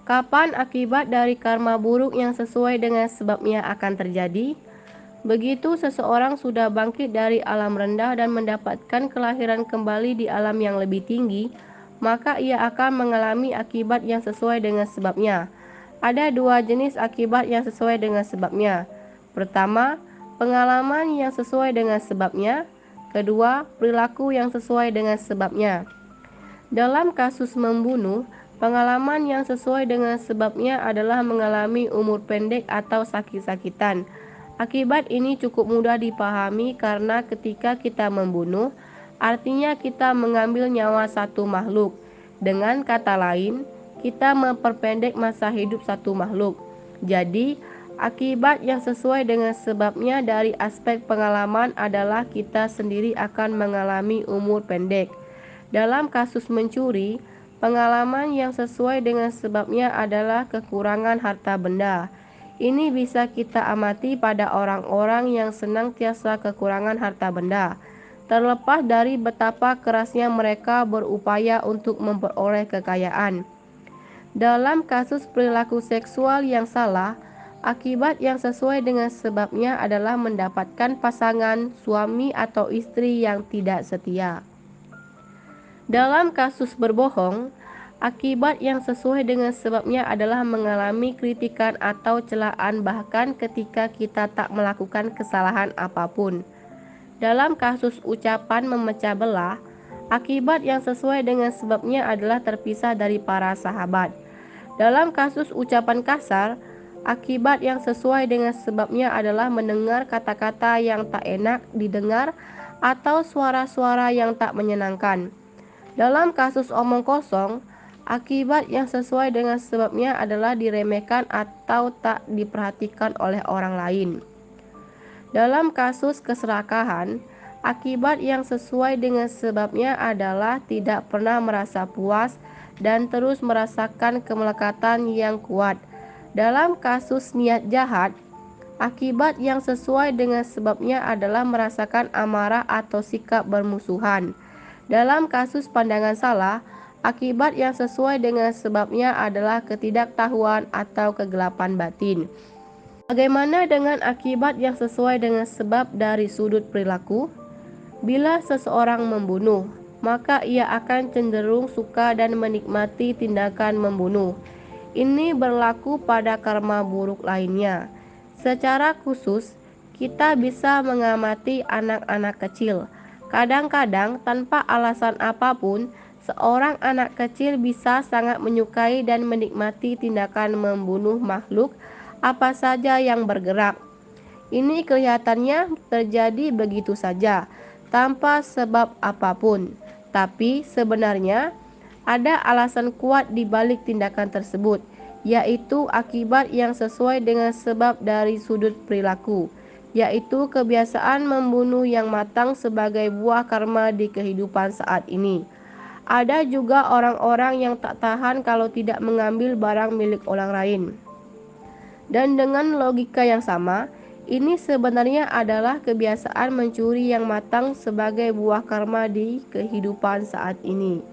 Kapan akibat dari karma buruk yang sesuai dengan sebabnya akan terjadi? Begitu seseorang sudah bangkit dari alam rendah dan mendapatkan kelahiran kembali di alam yang lebih tinggi, maka ia akan mengalami akibat yang sesuai dengan sebabnya. Ada dua jenis akibat yang sesuai dengan sebabnya. Pertama, pengalaman yang sesuai dengan sebabnya. Kedua, perilaku yang sesuai dengan sebabnya. Dalam kasus membunuh, pengalaman yang sesuai dengan sebabnya adalah mengalami umur pendek atau sakit-sakitan. Akibat ini cukup mudah dipahami karena ketika kita membunuh, artinya kita mengambil nyawa satu makhluk. Dengan kata lain, kita memperpendek masa hidup satu makhluk. Jadi, akibat yang sesuai dengan sebabnya dari aspek pengalaman adalah kita sendiri akan mengalami umur pendek. Dalam kasus mencuri, pengalaman yang sesuai dengan sebabnya adalah kekurangan harta benda. Ini bisa kita amati pada orang-orang yang senantiasa kekurangan harta benda, terlepas dari betapa kerasnya mereka berupaya untuk memperoleh kekayaan. Dalam kasus perilaku seksual yang salah, akibat yang sesuai dengan sebabnya adalah mendapatkan pasangan, suami atau istri yang tidak setia. Dalam kasus berbohong, akibat yang sesuai dengan sebabnya adalah mengalami kritikan atau celaan bahkan ketika kita tak melakukan kesalahan apapun. Dalam kasus ucapan memecah belah, akibat yang sesuai dengan sebabnya adalah terpisah dari para sahabat. Dalam kasus ucapan kasar, akibat yang sesuai dengan sebabnya adalah mendengar kata-kata yang tak enak didengar atau suara-suara yang tak menyenangkan. Dalam kasus omong kosong, akibat yang sesuai dengan sebabnya adalah diremehkan atau tak diperhatikan oleh orang lain. Dalam kasus keserakahan, akibat yang sesuai dengan sebabnya adalah tidak pernah merasa puas dan terus merasakan kemelekatan yang kuat. Dalam kasus niat jahat, akibat yang sesuai dengan sebabnya adalah merasakan amarah atau sikap bermusuhan. Dalam kasus pandangan salah, akibat yang sesuai dengan sebabnya adalah ketidaktahuan atau kegelapan batin. Bagaimana dengan akibat yang sesuai dengan sebab dari sudut perilaku? Bila seseorang membunuh, maka ia akan cenderung suka dan menikmati tindakan membunuh. Ini berlaku pada karma buruk lainnya. Secara khusus, kita bisa mengamati anak-anak kecil. Kadang-kadang tanpa alasan apapun, seorang anak kecil bisa sangat menyukai dan menikmati tindakan membunuh makhluk apa saja yang bergerak. Ini kelihatannya terjadi begitu saja, tanpa sebab apapun. Tapi sebenarnya ada alasan kuat di balik tindakan tersebut, yaitu akibat yang sesuai dengan sebab dari sudut perilaku, yaitu kebiasaan membunuh yang matang sebagai buah karma di kehidupan saat ini. Ada juga orang-orang yang tak tahan kalau tidak mengambil barang milik orang lain. Dan dengan logika yang sama, ini sebenarnya adalah kebiasaan mencuri yang matang sebagai buah karma di kehidupan saat ini.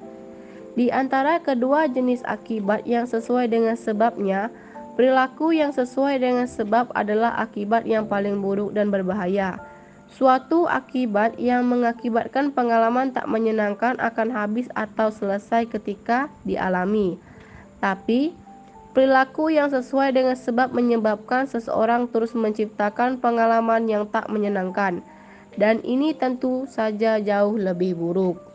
Di antara kedua jenis akibat yang sesuai dengan sebabnya, perilaku yang sesuai dengan sebab adalah akibat yang paling buruk dan berbahaya. Suatu akibat yang mengakibatkan pengalaman tak menyenangkan akan habis atau selesai ketika dialami. Tapi, perilaku yang sesuai dengan sebab menyebabkan seseorang terus menciptakan pengalaman yang tak menyenangkan, dan ini tentu saja jauh lebih buruk.